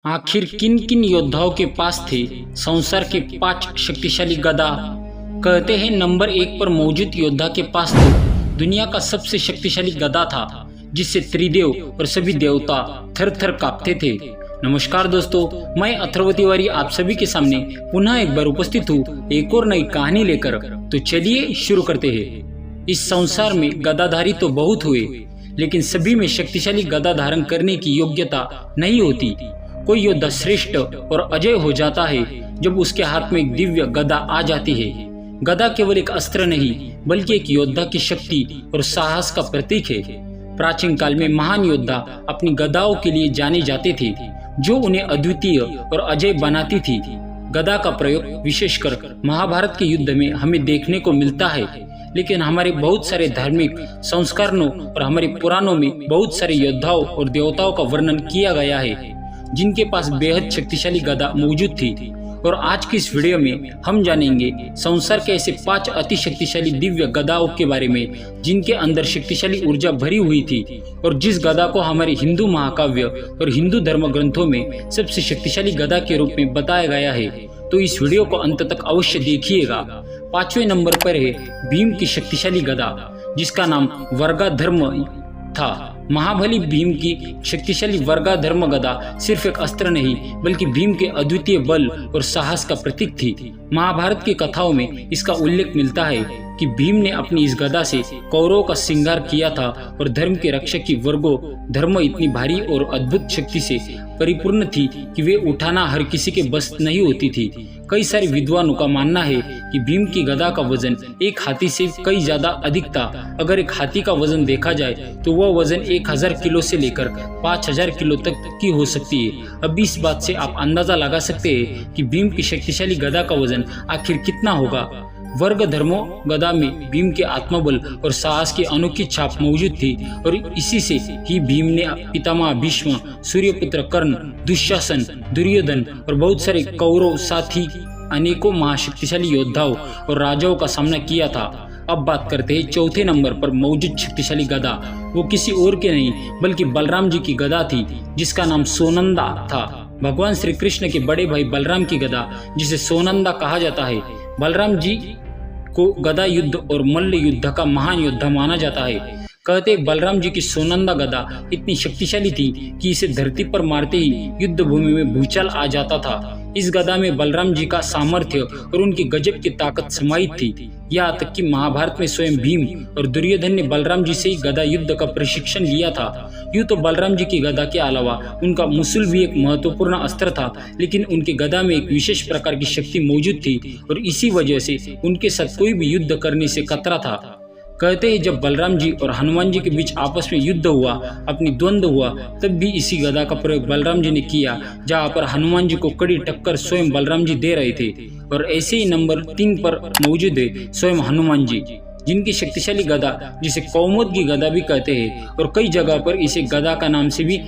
आखिर किन किन योद्धाओं के पास थे संसार के 5 शक्तिशाली गदा। कहते हैं नंबर 1 पर मौजूद योद्धा के पास तो दुनिया का सबसे शक्तिशाली गदा था, जिससे त्रिदेव और सभी देवता थर थर कांपते थे। नमस्कार दोस्तों, मैं अथर्व तिवारी आप सभी के सामने पुनः एक बार उपस्थित हूँ एक और नई कहानी लेकर। तो चलिए शुरू करते हैं। इस संसार में गदाधारी तो बहुत हुए, लेकिन सभी में शक्तिशाली गदा धारण करने की योग्यता नहीं होती। कोई योद्धा श्रेष्ठ और अजय हो जाता है जब उसके हाथ में एक दिव्य गदा आ जाती है। गदा केवल एक अस्त्र नहीं, बल्कि एक योद्धा की शक्ति और साहस का प्रतीक है। प्राचीन काल में महान योद्धा अपनी गदाओं के लिए जाने जाते थे, जो उन्हें अद्वितीय और अजय बनाती थी। गदा का प्रयोग विशेषकर महाभारत के युद्ध में हमें देखने को मिलता है, लेकिन हमारे बहुत सारे धार्मिक संस्करणों और हमारे पुराणों में बहुत सारे योद्धाओं और देवताओं का वर्णन किया गया है, जिनके पास बेहद शक्तिशाली गदा मौजूद थी। और आज की इस वीडियो में हम जानेंगे संसार के ऐसे 5 अति शक्तिशाली दिव्य गदाओं के बारे में, जिनके अंदर शक्तिशाली ऊर्जा भरी हुई थी और जिस गदा को हमारे हिंदू महाकाव्य और हिंदू धर्म ग्रंथों में सबसे शक्तिशाली गदा के रूप में बताया गया है। तो इस वीडियो को अंत तक अवश्य देखिएगा। 5वें नंबर पर है भीम की शक्तिशाली गदा, जिसका नाम वर्गाधर्म था। महाबली भीम की शक्तिशाली वर्गाधर्म गदा सिर्फ एक अस्त्र नहीं, बल्कि भीम के अद्वितीय बल और साहस का प्रतीक थी। महाभारत की कथाओं में इसका उल्लेख मिलता है कि भीम ने अपनी इस गदा से कौरवों का श्रृंगार किया था और धर्म के रक्षक की वर्गो धर्म इतनी भारी और अद्भुत शक्ति से परिपूर्ण थी कि वे उठाना हर किसी के बस नहीं होती थी। कई सारे विद्वानों का मानना है कि भीम की गदा का वजन एक हाथी से कई ज्यादा अधिक था। अगर एक हाथी का वजन देखा जाए तो वह वजन 1000 किलो से लेकर 5000 किलो तक की हो सकती है। अब इस बात से आप अंदाजा लगा सकते हैं कि भीम की शक्तिशाली गदा का वजन आखिर कितना होगा। वर्ग धर्मो गदा में भीम के आत्मबल और साहस की अनोखी छाप मौजूद थी, और इसी से ही भीम ने पितामह भीष्म, सूर्यपुत्र कर्ण, दुशासन, दुर्योधन और बहुत सारे कौरव साथ ही अनेकों महाशक्तिशाली योद्धाओं और राजाओं का सामना किया था। अब बात करते हैं 4थे नंबर पर मौजूद शक्तिशाली गदा। वो किसी और के नहीं बल्कि बलराम जी की गदा थी, जिसका नाम सोनंदा था। भगवान श्री कृष्ण के बड़े भाई बलराम की गदा, जिसे सोनंदा कहा जाता है। बलराम जी को गदा युद्ध और मल्ल युद्ध का महान योद्धा माना जाता है। कहते बलराम जी की सोनंदा गदा इतनी शक्तिशाली थी कि इसे धरती पर मारते ही युद्ध भूमि में भूचाल आ जाता था। इस गदा में बलराम जी का सामर्थ्य और उनकी गजब की ताकत समाहित थी। यहाँ तक कि महाभारत में स्वयं भीम और दुर्योधन ने बलराम जी से ही गदा युद्ध का प्रशिक्षण लिया था। यूँ तो बलराम जी की गदा के अलावा उनका मुसल भी एक महत्वपूर्ण अस्त्र था, लेकिन उनकी गदा में एक विशेष प्रकार की शक्ति मौजूद थी और इसी वजह से उनके साथ कोई भी युद्ध करने से खतरा था। कहते हैं जब बलराम जी और हनुमान जी के बीच आपस में युद्ध हुआ, अपनी द्वंद्व हुआ, तब भी इसी गदा का प्रयोग बलराम जी ने किया, जहाँ पर हनुमान जी को कड़ी टक्कर स्वयं बलराम जी दे रहे थे। और ऐसे ही नंबर 3 पर मौजूद है स्वयं हनुमान जी, जिनकी शक्तिशाली गदा, जिसे कौमुद की गदा भी कहते हैं, और कई जगह पर इसे गदा का नाम से भी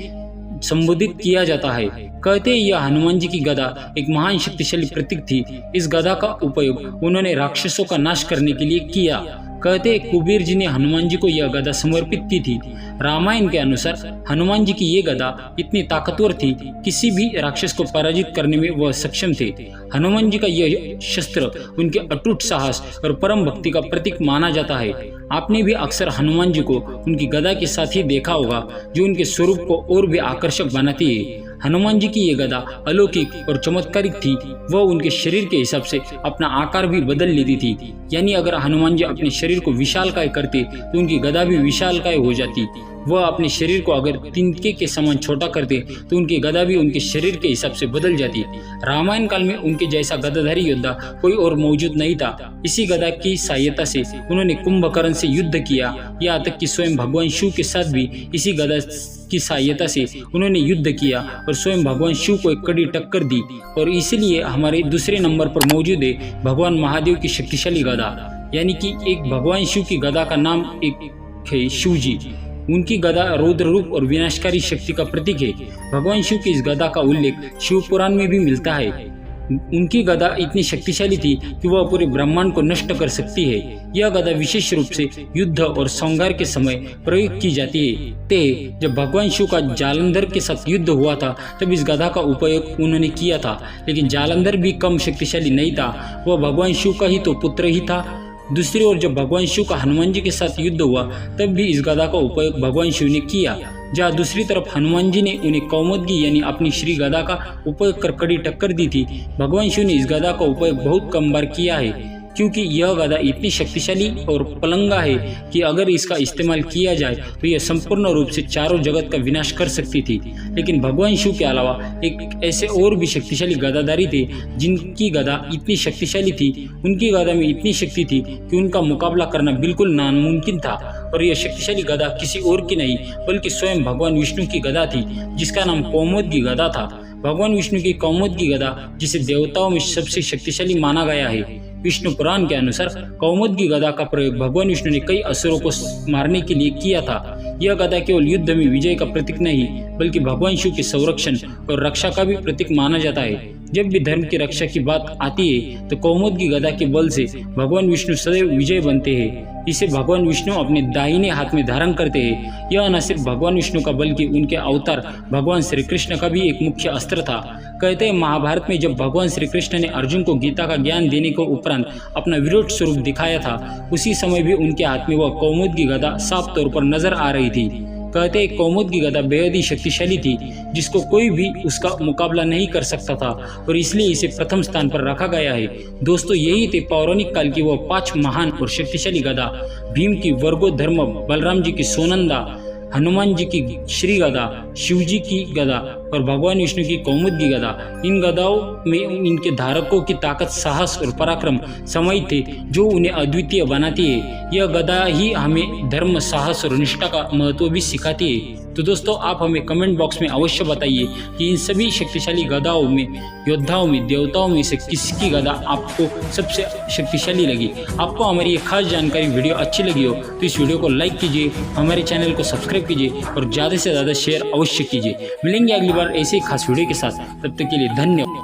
संबोधित किया जाता है। कहते हैं यह हनुमान जी की गदा एक महान शक्तिशाली प्रतीक थी। इस गदा का उपयोग उन्होंने राक्षसों का नाश करने के लिए किया। कहते हैं कुबेर जी ने हनुमान जी को यह गदा समर्पित की थी। रामायण के अनुसार हनुमान जी की ये गदा इतनी ताकतवर थी, किसी भी राक्षस को पराजित करने में वह सक्षम थे। हनुमान जी का यह शस्त्र उनके अटूट साहस और परम भक्ति का प्रतीक माना जाता है। आपने भी अक्सर हनुमान जी को उनकी गदा के साथ ही देखा होगा, जो उनके स्वरूप को और भी आकर्षक बनाती है। हनुमान जी की ये गदा अलौकिक और चमत्कारिक थी। वह उनके शरीर के हिसाब से अपना आकार भी बदल लेती थी, यानी अगर हनुमान जी अपने शरीर को विशालकाय करते तो उनकी गदा भी विशालकाय हो जाती। वह अपने शरीर को अगर तिनके के समान छोटा करते तो उनकी गदा भी उनके शरीर के हिसाब से बदल जाती। रामायण काल में उनके जैसा गदाधारी योद्धा कोई और मौजूद नहीं था। इसी गदा की सहायता से उन्होंने कुंभकर्ण से युद्ध किया। यहाँ तक कि स्वयं भगवान शिव के साथ भी इसी गदा की सहायता से उन्होंने युद्ध किया और स्वयं भगवान शिव को एक कड़ी टक्कर दी। और इसीलिए हमारे दूसरे नंबर पर मौजूद है भगवान महादेव की शक्तिशाली गदा, यानी कि एक भगवान शिव की गदा का नाम एक है शिव जी। उनकी गदा रौद्र रूप और विनाशकारी शक्ति का प्रतीक है। भगवान शिव की इस गदा का उल्लेख शिव पुराण में भी मिलता है। उनकी गदा इतनी शक्तिशाली थी कि वह पूरे ब्रह्मांड को नष्ट कर सकती है। यह गदा विशेष रूप से युद्ध और संहार के समय प्रयोग की जाती है। जब भगवान शिव का जालंधर के साथ युद्ध हुआ था तब इस गदा का उपयोग उन्होंने किया था, लेकिन जालंधर भी कम शक्तिशाली नहीं था, वह भगवान शिव का ही तो पुत्र ही था। दूसरी ओर जब भगवान शिव का हनुमान जी के साथ युद्ध हुआ तब भी इस गदा का उपयोग भगवान शिव ने किया। जहाँ दूसरी तरफ हनुमान जी ने उन्हें कौमुदगी यानी अपनी श्री गदा का उपयोग कर कड़ी टक्कर दी थी, भगवान शिव ने इस गदा का उपयोग बहुत कम बार किया है, क्योंकि यह गदा इतनी शक्तिशाली और पलंगा है कि अगर इसका इस्तेमाल किया जाए तो यह संपूर्ण रूप से चारों जगत का विनाश कर सकती थी। लेकिन भगवान शिव के अलावा एक ऐसे और भी शक्तिशाली गदाधारी थे जिनकी गदा इतनी शक्तिशाली थी, उनकी गदा में इतनी शक्ति थी कि उनका मुकाबला करना बिल्कुल नामुमकिन था। और यह शक्तिशाली गदा किसी और की नहीं बल्कि स्वयं भगवान विष्णु की गदा थी, जिसका नाम कौमुदगी गदा था। भगवान विष्णु की कौमुदगी गदा, जिसे देवताओं में सबसे शक्तिशाली माना गया है, विष्णु पुराण के अनुसार कौमुदगी गदा का प्रयोग भगवान विष्णु ने कई असुरों को मारने के लिए किया था। यह गदा केवल युद्ध में विजय का प्रतीक नहीं बल्कि भगवान शिव के संरक्षण और रक्षा का भी प्रतीक माना जाता है। जब भी धर्म की रक्षा की बात आती है तो कौमुदगी गदा के बल से भगवान विष्णु सदैव विजय बनते हैं। इसे भगवान विष्णु अपने दाहिने हाथ में धारण करते हैं। यह न सिर्फ भगवान विष्णु का बल्कि उनके अवतार भगवान श्री कृष्ण का भी एक मुख्य अस्त्र था। कहते हैं महाभारत में जब भगवान श्री कृष्ण ने अर्जुन को गीता का ज्ञान देने के उपरांत अपना विराट स्वरूप दिखाया था, उसी समय भी उनके हाथ में वह कौमुदगी गदा साफ तौर पर नजर आ रही थी। कहते हैं कौमुदगी गदा बेहद ही शक्तिशाली थी, जिसको कोई भी उसका मुकाबला नहीं कर सकता था और इसलिए इसे प्रथम स्थान पर रखा गया है। दोस्तों, यही थे पौराणिक काल की वह 5 महान और शक्तिशाली गदा। भीम की वर्गोधर्म, बलराम जी की सोनंदा, हनुमान जी की श्री गदा, शिव जी की गदा और भगवान विष्णु की कौमुदगी गदा। इन गदाओं में इनके धारकों की ताकत, साहस और पराक्रम समाहित थे जो उन्हें अद्वितीय बनाती है। यह गदा ही हमें धर्म, साहस और निष्ठा का महत्व भी सिखाती है। तो दोस्तों, आप हमें कमेंट बॉक्स में अवश्य बताइए कि इन सभी शक्तिशाली गदाओं में, योद्धाओं में, देवताओं में से किसकी गदा आपको सबसे शक्तिशाली लगी। आपको हमारी ये खास जानकारी वीडियो अच्छी लगी हो तो इस वीडियो को लाइक कीजिए, हमारे चैनल को सब्सक्राइब कीजिए और ज़्यादा से ज़्यादा शेयर अवश्य कीजिए। मिलेंगे अगली बार ऐसे ही खास वीडियो के साथ, तब तक के लिए धन्यवाद।